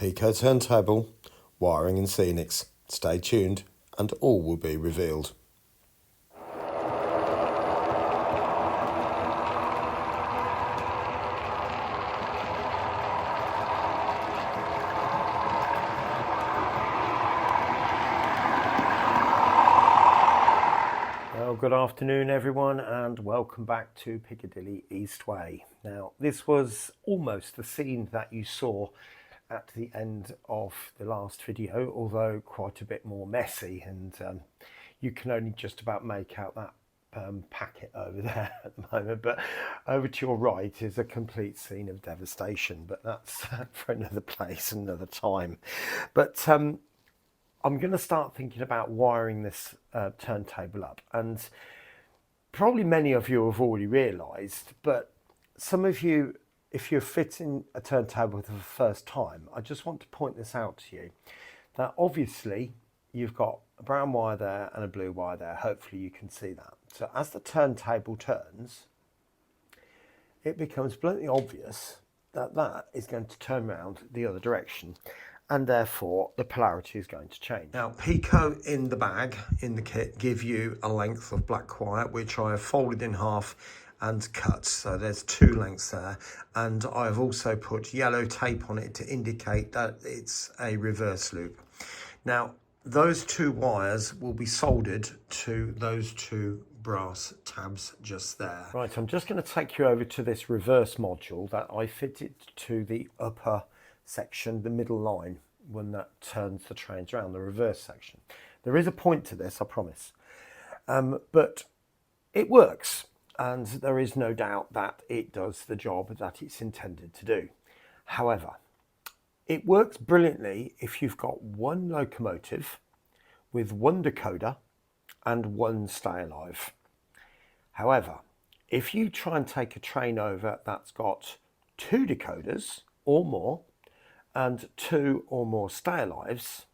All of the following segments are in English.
PECO Turntable, Wiring and Scenics. Stay tuned and all will be revealed. Well, good afternoon everyone and welcome back to Piccadilly Eastway. Now this was almost the scene that you saw at the end of the last video, although quite a bit more messy, and you can only just about make out that packet over there at the moment, but over to your right is a complete scene of devastation, but that's for another place, another time. But I'm going to start thinking about wiring this turntable up, and probably many of you have already realised, but some of you, if you're fitting a turntable for the first time, I just want to point this out to you, that obviously you've got a brown wire there and a blue wire there. Hopefully you can see that. So as the turntable turns, it becomes bluntly obvious that that is going to turn around the other direction, and therefore the polarity is going to change. Now, PECO in the bag, in the kit, give you a length of black wire, which I have folded in half and cut. So there's two lengths there. And I've also put yellow tape on it to indicate that it's a reverse loop. Now, those two wires will be soldered to those two brass tabs just there. Right, I'm just going to take you over to this reverse module that I fitted to the upper section, the middle line, one that turns the trains around, the reverse section. There is a point to this, I promise, but it works, and there is no doubt that it does the job that it's intended to do. However, it works brilliantly if you've got one locomotive with one decoder and one stay alive. However, if you try and take a train over that's got two decoders or more and two or more stay alives,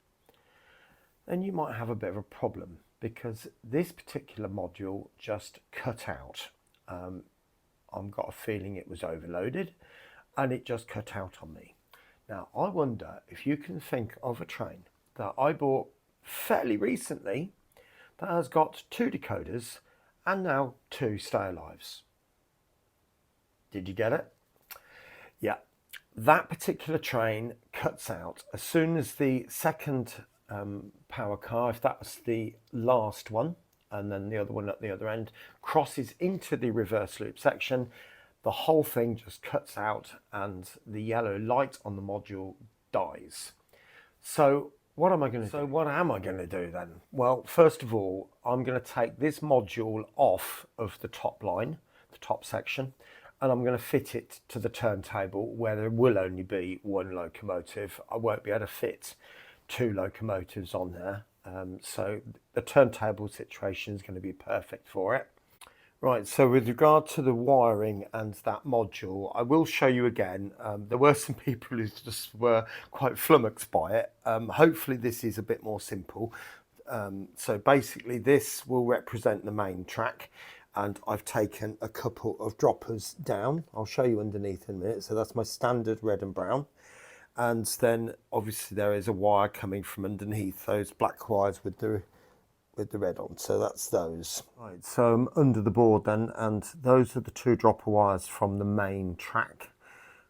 then you might have a bit of a problem, because this particular module just cut out. I've got a feeling it was overloaded and it just cut out on me. Now, I wonder if you can think of a train that I bought fairly recently that has got two decoders and now two stay alives. Did you get it? Yeah, that particular train cuts out as soon as the second power car, if that was the last one, and then the other one at the other end, crosses into the reverse loop section. The whole thing just cuts out and the yellow light on the module dies. So what am I going to do then? Well, first of all, I'm going to take this module off of the top line, the top section, and I'm going to fit it to the turntable where there will only be one locomotive. I won't be able to fit two locomotives on there. So the turntable situation is going to be perfect for it. Right, so with regard to the wiring and that module, I will show you again. There were some people who just were quite flummoxed by it. Hopefully this is a bit more simple. So basically this will represent the main track, and I've taken a couple of droppers down. I'll show you underneath in a minute. So that's my standard red and brown. And then obviously there is a wire coming from underneath, those black wires with the red on, so that's those. Right, so I'm under the board then, and those are the two dropper wires from the main track,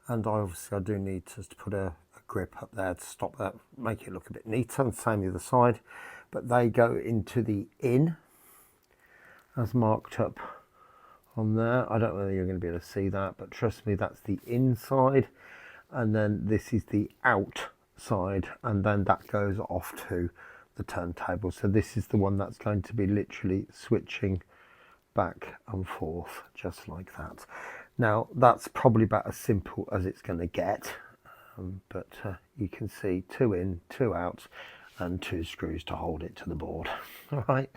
and I do need to put a grip up there to stop that, make it look a bit neater, and same the other side, but they go into the in as marked up on there. I don't know whether you're going to be able to see that, but trust me, that's the inside, and then this is the outside, and then that goes off to the turntable. So this is the one that's going to be literally switching back and forth just like that. Now that's probably about as simple as it's going to get, but you can see two in, two out, and two screws to hold it to the board. All right.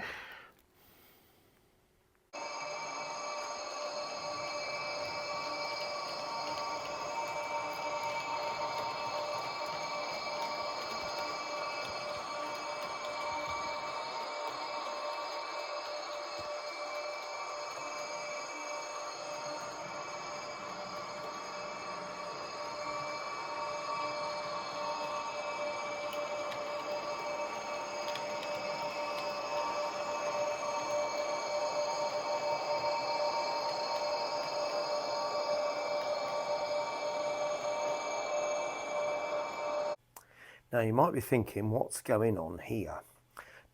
Now you might be thinking, what's going on here?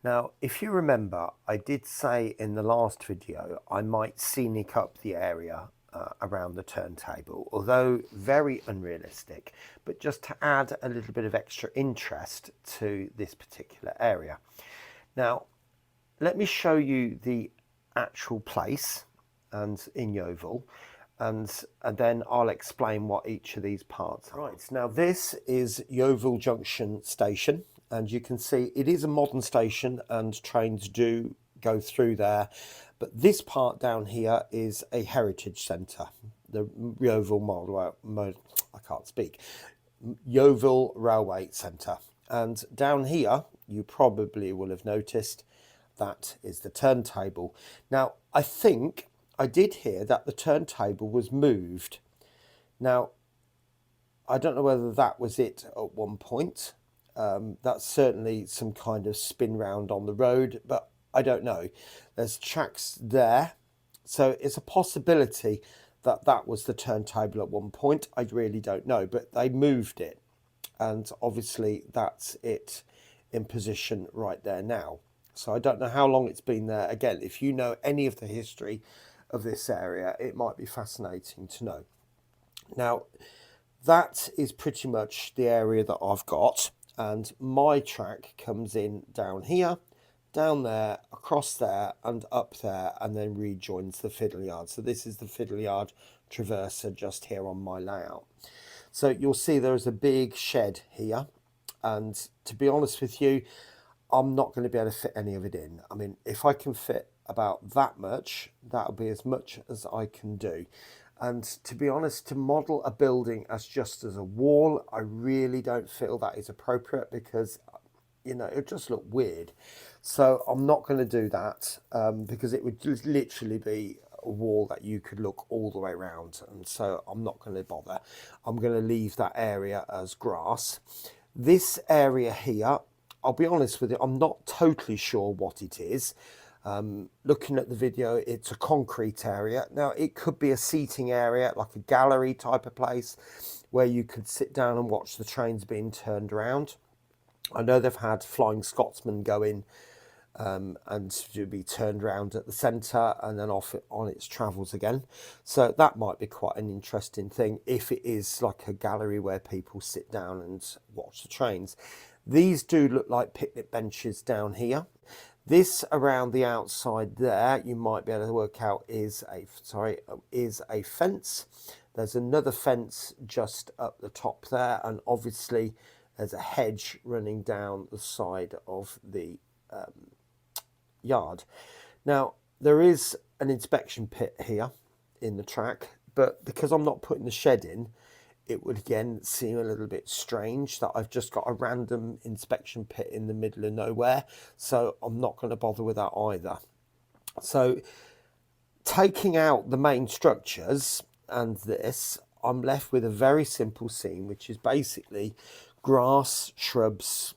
Now, if you remember, I did say in the last video I might scenic up the area around the turntable, although very unrealistic, but just to add a little bit of extra interest to this particular area. Now, let me show you the actual place and in Yeovil, and then I'll explain what each of these parts are. Right, now this is Yeovil Junction station, and you can see it is a modern station and trains do go through there, but this part down here is a heritage centre, the Yeovil Yeovil Railway Centre. And down here you probably will have noticed that is the turntable. Now I think I did hear that the turntable was moved. Now I don't know whether that was it at one point. That's certainly some kind of spin round on the road, but I don't know. There's tracks there, so it's a possibility that that was the turntable at one point. I really don't know, but they moved it, and obviously that's it in position right there now. So I don't know how long it's been there. Again, if you know any of the history of this area, it might be fascinating to know. Now that is pretty much the area that I've got, and my track comes in down here, down there, across there and up there, and then rejoins the fiddle yard. So this is the fiddle yard traverser just here on my layout. So you'll see there is a big shed here, and to be honest with you, I'm not going to be able to fit any of it in. I mean, if I can fit about that much, that'll be as much as I can do. And to be honest, to model a building as just as a wall, I really don't feel that is appropriate, because you know, it just look weird. So I'm not going to do that, because it would just literally be a wall that you could look all the way around, and so I'm not going to bother. I'm going to leave that area as grass. This area here, I'll be honest with you, I'm not totally sure what it is. Looking at the video, it's a concrete area. Now it could be a seating area, like a gallery type of place where you could sit down and watch the trains being turned around. I know they've had Flying Scotsman go in and to be turned around at the centre and then off on its travels again. So that might be quite an interesting thing if it is like a gallery where people sit down and watch the trains. These do look like picnic benches down here. This around the outside there, you might be able to work out is a fence. There's another fence just up the top there, and obviously there's a hedge running down the side of the yard. Now there is an inspection pit here in the track, but because I'm not putting the shed in, it would again seem a little bit strange that I've just got a random inspection pit in the middle of nowhere. So I'm not going to bother with that either. So taking out the main structures and this, I'm left with a very simple scene, which is basically grass, shrubs,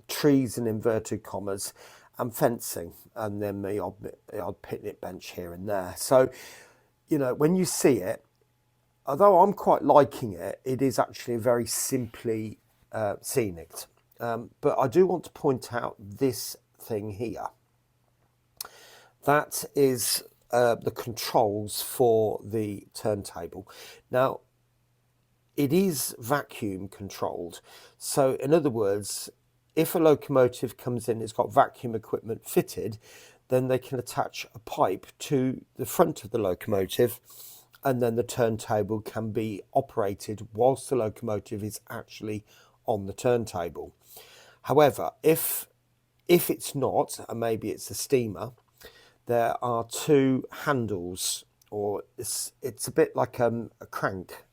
trees in inverted commas, and fencing, and then the odd picnic bench here and there. So, you know, when you see it, although I'm quite liking it, it is actually very simply scenic. But I do want to point out this thing here. That is the controls for the turntable. Now, it is vacuum controlled. So in other words, if a locomotive comes in, it's got vacuum equipment fitted, then they can attach a pipe to the front of the locomotive, and then the turntable can be operated whilst the locomotive is actually on the turntable. However, if it's not, and maybe it's a steamer, there are two handles, or it's a bit like a crank,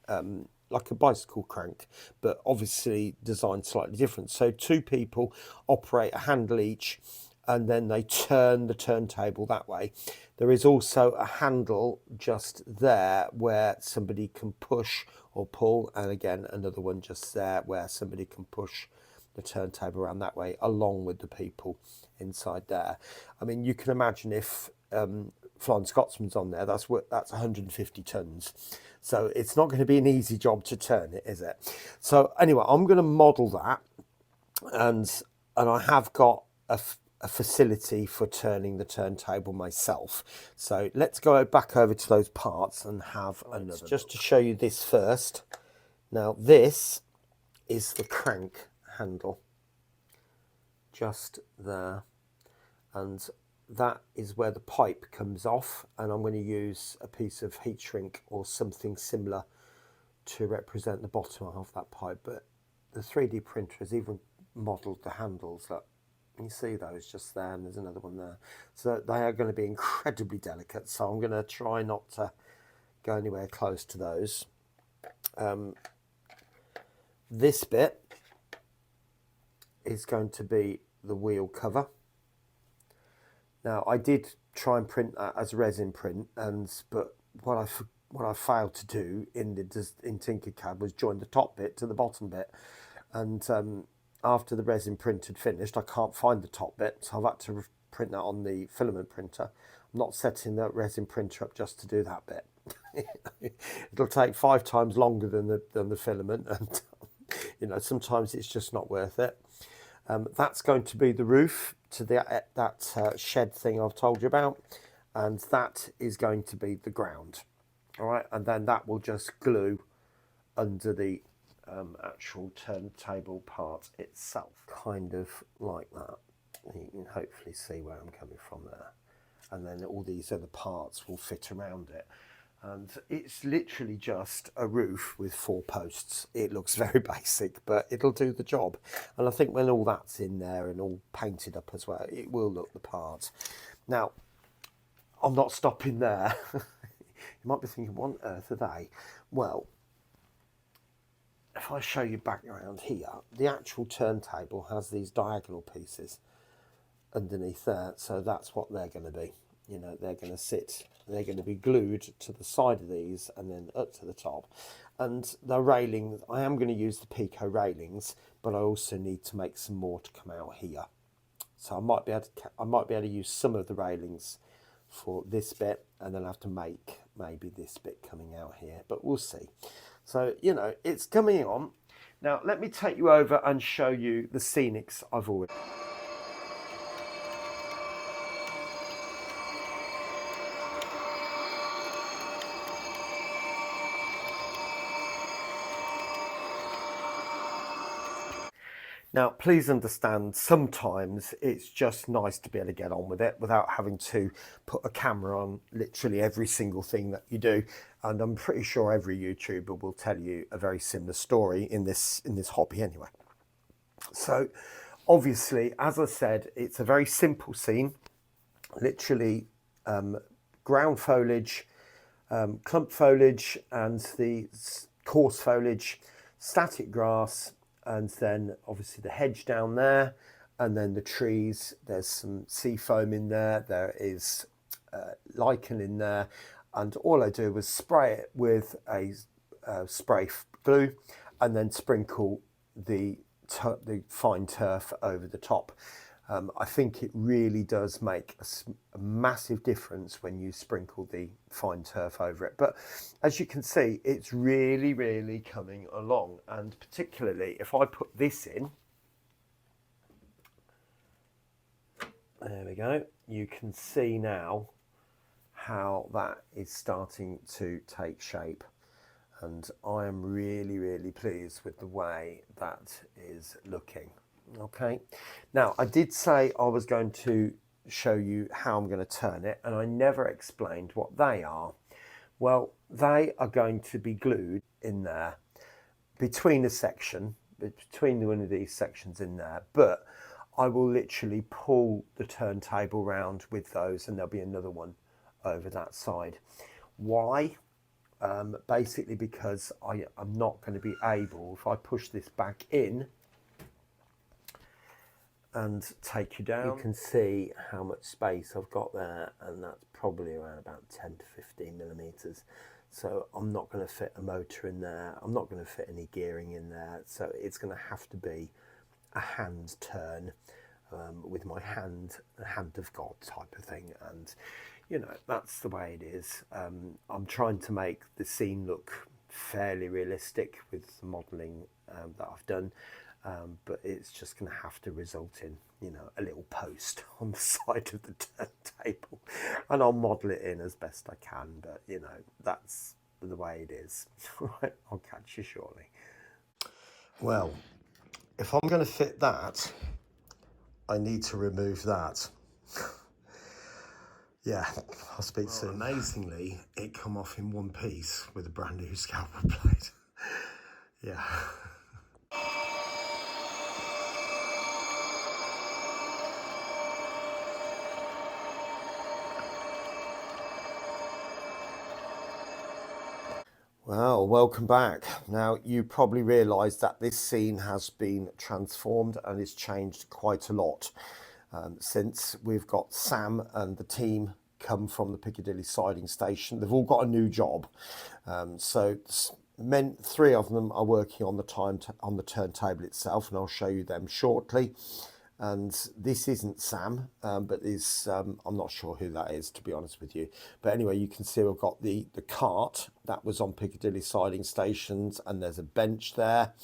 like a bicycle crank, but obviously designed slightly different. So two people operate a handle each, and then they turn the turntable that way. There is also a handle just there where somebody can push or pull, and again another one just there where somebody can push the turntable around that way, along with the people inside there. I mean, you can imagine if Flying Scotsman's on there, that's 150 tons. So it's not going to be an easy job to turn it, is it? So anyway, I'm going to model that. and I have got a facility for turning the turntable myself. So let's go back over to those parts and have another. Just to show you this first. Now this is the crank handle, just there, and that is where the pipe comes off, and I'm going to use a piece of heat shrink or something similar to represent the bottom of that pipe. But the 3D printer has even modelled the handles. Look, you see those just there, and there's another one there. So they are going to be incredibly delicate, so I'm going to try not to go anywhere close to those. This bit is going to be the wheel cover. Now I did try and print that as resin print, but what I failed to do in Tinkercad was join the top bit to the bottom bit, and after the resin print had finished, I can't find the top bit, so I've had to print that on the filament printer. I'm not setting the resin printer up just to do that bit. It'll take 5 times longer than the filament, and you know, sometimes it's just not worth it. That's going to be the roof to that shed thing I've told you about, and that is going to be the ground. All right, and then that will just glue under the actual turntable part itself, kind of like that. You can hopefully see where I'm coming from there, and then all these other parts will fit around it. And it's literally just a roof with 4 posts. It looks very basic, but it'll do the job. And I think when all that's in there and all painted up as well, it will look the part. Now, I'm not stopping there. You might be thinking, what on earth are they? Well, if I show you back around here, the actual turntable has these diagonal pieces underneath there. So that's what they're going to be. You know, they're going to sit, they're going to be glued to the side of these and then up to the top. And the railings, I am going to use the PECO railings, but I also need to make some more to come out here. So I might be able to use some of the railings for this bit, and then I have to make maybe this bit coming out here, but we'll see. So, you know, it's coming on. Now, let me take you over and show you the scenics I've already. Now, please understand, sometimes it's just nice to be able to get on with it without having to put a camera on literally every single thing that you do. And I'm pretty sure every YouTuber will tell you a very similar story in this hobby anyway. So obviously, as I said, it's a very simple scene, literally ground foliage, clump foliage and the coarse foliage, static grass, and then obviously the hedge down there, and then the trees. There's some sea foam in there, there is lichen in there, and all I do was spray it with a spray glue and then sprinkle the fine turf over the top. I think it really does make a massive difference when you sprinkle the fine turf over it. But as you can see, it's really, really coming along. And particularly if I put this in, there we go, you can see now how that is starting to take shape. And I am really, really pleased with the way that is looking. Okay, now I did say I was going to show you how I'm going to turn it, and I never explained what they are. Well, they are going to be glued in there between between one of these sections in there, but I will literally pull the turntable round with those, and there'll be another one over that side. Why? Basically because I'm not going to be able, if I push this back in and take you down, you can see how much space I've got there, and that's probably around about 10 to 15 millimeters. So I'm not going to fit a motor in there, I'm not going to fit any gearing in there, so it's going to have to be a hand turn with my hand, a hand of God type of thing. And you know, that's the way it is. I'm trying to make the scene look fairly realistic with the modelling that I've done. but it's just going to have to result in, you know, a little post on the side of the turntable, and I'll model it in as best I can, but you know, that's the way it is. Right, I'll catch you shortly. Well, if I'm going to fit that, I need to remove that. Yeah, I'll speak soon. Amazingly, it come off in one piece with a brand new scalpel blade. Yeah. Well, welcome back. Now, you probably realise that this scene has been transformed and it's changed quite a lot since we've got Sam and the team come from the Piccadilly siding station. They've all got a new job. Three of them are working on the turntable itself, and I'll show you them shortly. And this isn't Sam, but I'm not sure who that is, to be honest with you. But anyway, you can see we've got the cart that was on Piccadilly siding stations, and there's a bench there,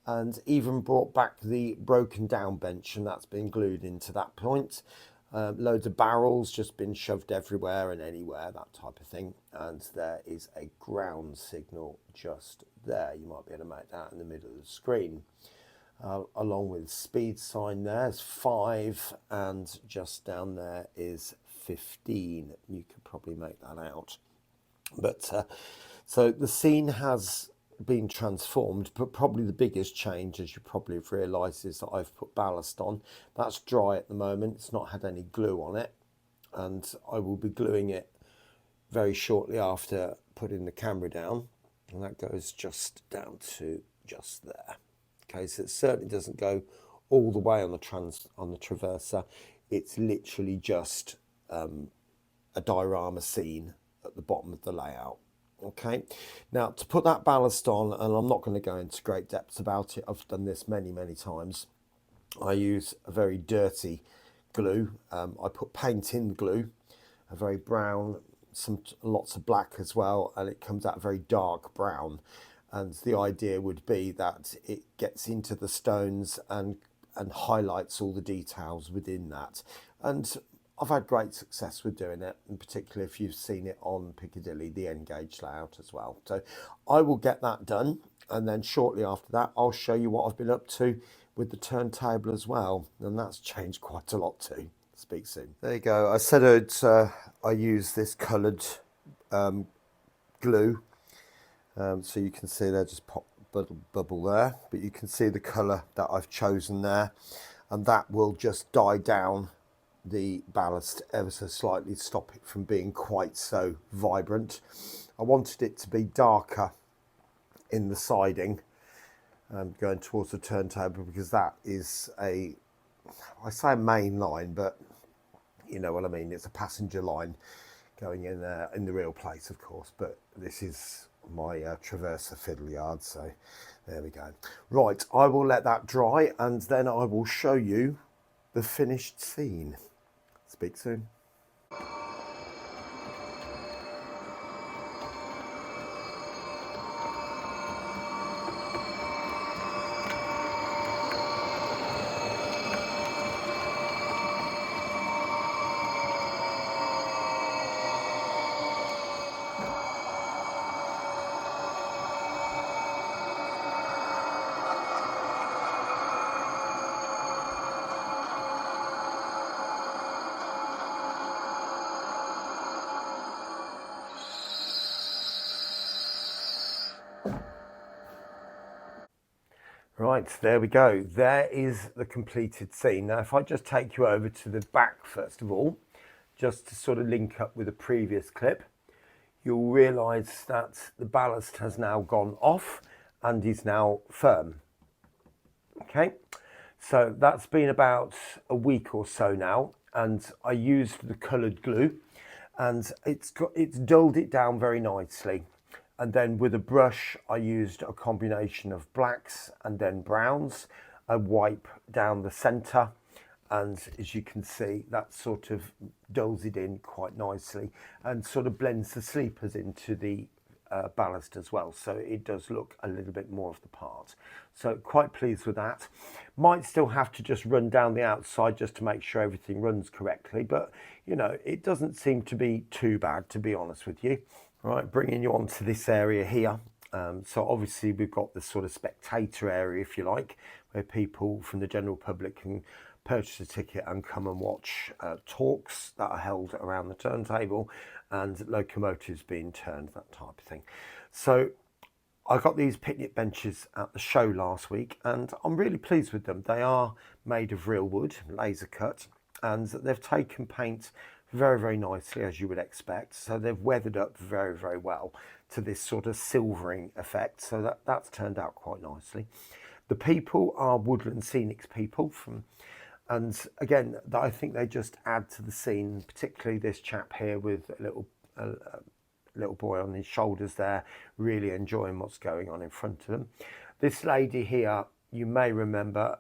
and even brought back the broken down bench, and that's been glued into that point. Loads of barrels just been shoved everywhere and anywhere, that type of thing. And there is a ground signal just there. You might be able to make that in the middle of the screen. Along with speed sign, there's 5, and just down there is 15. You could probably make that out. But so the scene has been transformed, but probably the biggest change, as you probably have realised, is that I've put ballast on. That's dry at the moment. It's not had any glue on it, and I will be gluing it very shortly after putting the camera down, and that goes just down to just there. Okay, so it certainly doesn't go all the way on the traverser. It's literally just a diorama scene at the bottom of the layout. Okay, now to put that ballast on, and I'm not going to go into great depths about it, I've done this many times. I use a very dirty glue. I put paint in the glue, a very brown, lots of black as well, and it comes out very dark brown. And the idea would be that it gets into the stones and highlights all the details within that. And I've had great success with doing it, and particularly if you've seen it on Piccadilly, the N-gauge layout as well. So I will get that done, and then shortly after that, I'll show you what I've been up to with the turntable as well. And that's changed quite a lot too. Speak soon. There you go. I said I use this coloured glue. So you can see there, just pop bubble there, but you can see the colour that I've chosen there, and that will just dye down the ballast ever so slightly, stop it from being quite so vibrant. I wanted it to be darker in the siding, going towards the turntable, because that is I say a main line, but you know what I mean, it's a passenger line going in the real place, of course, but this is my traverser fiddle yard, so there we go. Right, I will let that dry, and then I will show you the finished scene. Speak soon. Right, there we go. There is the completed scene. Now, if I just take you over to the back, first of all, just to sort of link up with the previous clip, you'll realise that the ballast has now gone off and is now firm. Okay, so that's been about a week or so now, and I used the coloured glue, and it's dulled it down very nicely. And then with a brush, I used a combination of blacks and then browns. I wipe down the centre, and as you can see, that sort of dulls it in quite nicely and sort of blends the sleepers into the ballast as well, so it does look a little bit more of the part. So quite pleased with that. Might still have to just run down the outside just to make sure everything runs correctly, but you know, it doesn't seem to be too bad, to be honest with you. Right, bringing you on to this area here. So obviously we've got this sort of spectator area, if you like, where people from the general public can purchase a ticket and come and watch talks that are held around the turntable and locomotives being turned, that type of thing. So I got these picnic benches at the show last week and I'm really pleased with them. They are made of real wood, laser cut, and they've taken paint very, very nicely, as you would expect. So they've weathered up very, very well to this sort of silvering effect. So that's turned out quite nicely. The people are woodland scenics people and again, I think they just add to the scene, particularly this chap here with a little boy on his shoulders there, really enjoying what's going on in front of them. This lady here, you may remember,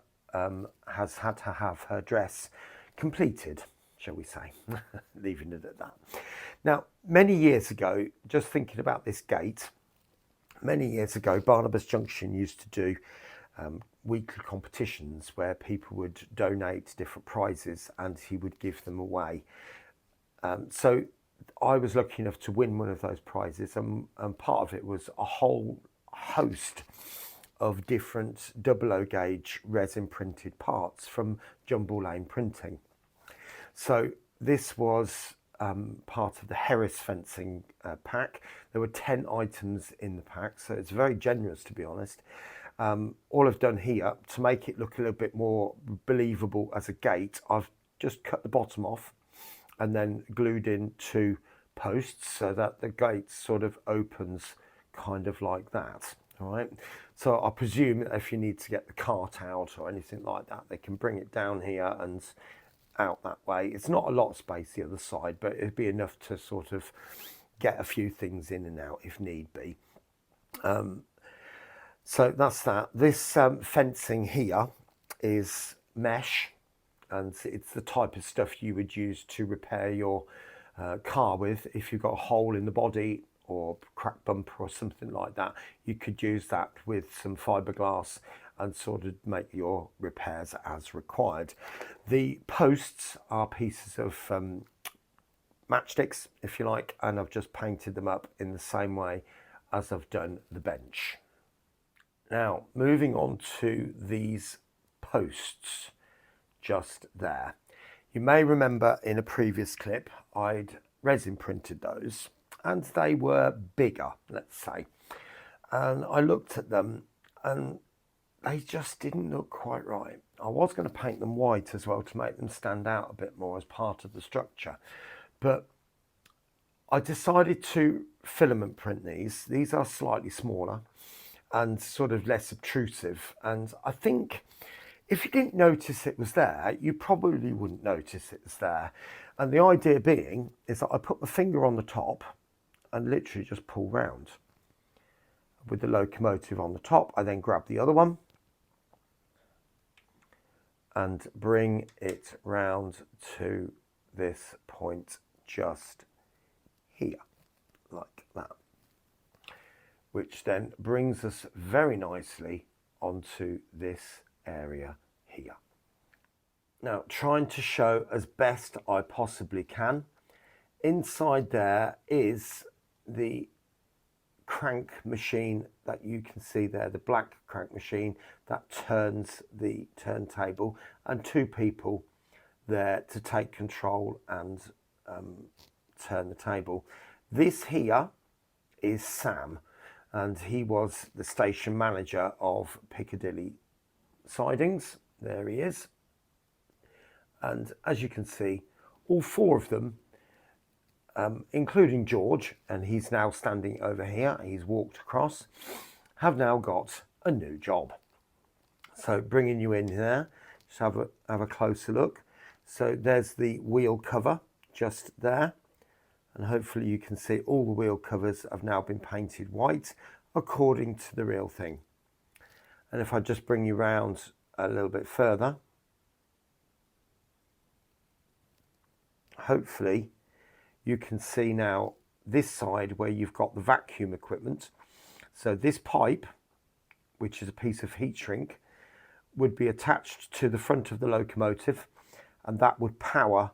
has had to have her dress completed, shall we say, leaving it at that. Now, many years ago, just thinking about this gate, many years ago, Barnabas Junction used to do weekly competitions where people would donate different prizes and he would give them away. So I was lucky enough to win one of those prizes, and part of it was a whole host of different 00 gauge resin printed parts from Jumble Lane Printing. So this was part of the Harris fencing pack. There were 10 items in the pack, so it's very generous, to be honest. All I've done here to make it look a little bit more believable as a gate, I've just cut the bottom off and then glued in 2 posts so that the gate sort of opens kind of like that. All right, so I presume if you need to get the cart out or anything like that, they can bring it down here and out that way. It's not a lot of space the other side, but it'd be enough to sort of get a few things in and out if need be. So that's that. This fencing here is mesh, and it's the type of stuff you would use to repair your car with. If you've got a hole in the body or cracked bumper or something like that, you could use that with some fiberglass and sort of make your repairs as required. The posts are pieces of matchsticks, if you like, and I've just painted them up in the same way as I've done the bench. Now, moving on to these posts just there. You may remember in a previous clip, I'd resin printed those and they were bigger, let's say. And I looked at them and they just didn't look quite right. I was going to paint them white as well to make them stand out a bit more as part of the structure. But I decided to filament print these. These are slightly smaller and sort of less obtrusive. And I think if you didn't notice it was there, you probably wouldn't notice it was there. And the idea being is that I put my finger on the top and literally just pull round. With the locomotive on the top, I then grab the other one and bring it round to this point just here, like that. Which then brings us very nicely onto this area here. Now, trying to show as best I possibly can, inside there is the crank machine that you can see there, the black crank machine that turns the turntable, and 2 people there to take control and turn the table. This here is Sam, and he was the station manager of Piccadilly sidings. There he is. And as you can see, all 4 of them, including George, and he's now standing over here, he's walked across, have now got a new job. So bringing you in there, just have a closer look. So there's the wheel cover just there. And hopefully you can see all the wheel covers have now been painted white according to the real thing. And if I just bring you round a little bit further, hopefully you can see now this side where you've got the vacuum equipment. So this pipe, which is a piece of heat shrink, would be attached to the front of the locomotive, and that would power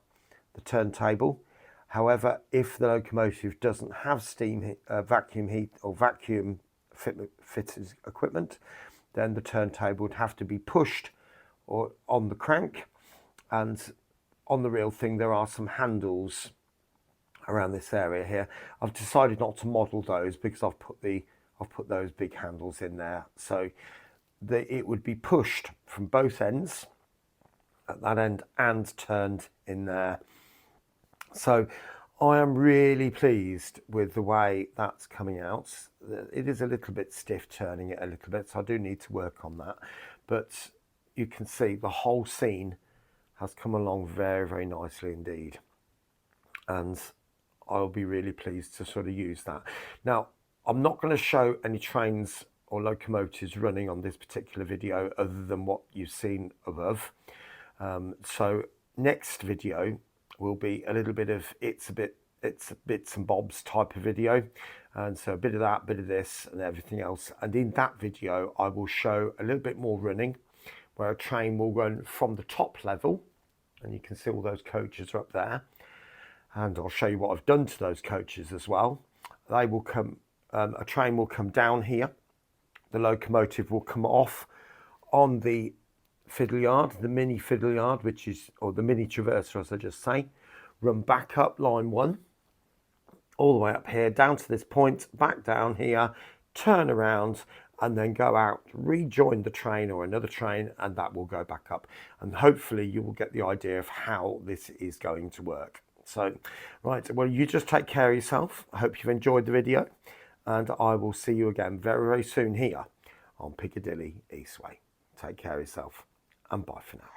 the turntable. However, if the locomotive doesn't have vacuum heat or vacuum fitted equipment, then the turntable would have to be pushed or on the crank. And on the real thing, there are some handles around this area here. I've decided not to model those because I've put those big handles in there, so it would be pushed from both ends at that end and turned in there. So I am really pleased with the way that's coming out. It is a little bit stiff turning it a little bit, so I do need to work on that, but you can see the whole scene has come along very, very nicely indeed, and I'll be really pleased to sort of use that. Now, I'm not going to show any trains or locomotives running on this particular video other than what you've seen above. So next video will be a little bit of it's bits and bobs type of video, and so a bit of that, bit of this and everything else. And in that video I will show a little bit more running, where a train will run from the top level, and you can see all those coaches are up there, and I'll show you what I've done to those coaches as well. They will come, a train will come down here, the locomotive will come off on the fiddle yard, the mini fiddle yard, which is, or the mini traverser as I just say, run back up line 1, all the way up here, down to this point, back down here, turn around, and then go out, rejoin the train or another train, and that will go back up. And hopefully you will get the idea of how this is going to work. So, right, well, you just take care of yourself. I hope you've enjoyed the video, and I will see you again very, very soon here on Piccadilly Eastway. Take care of yourself, and bye for now.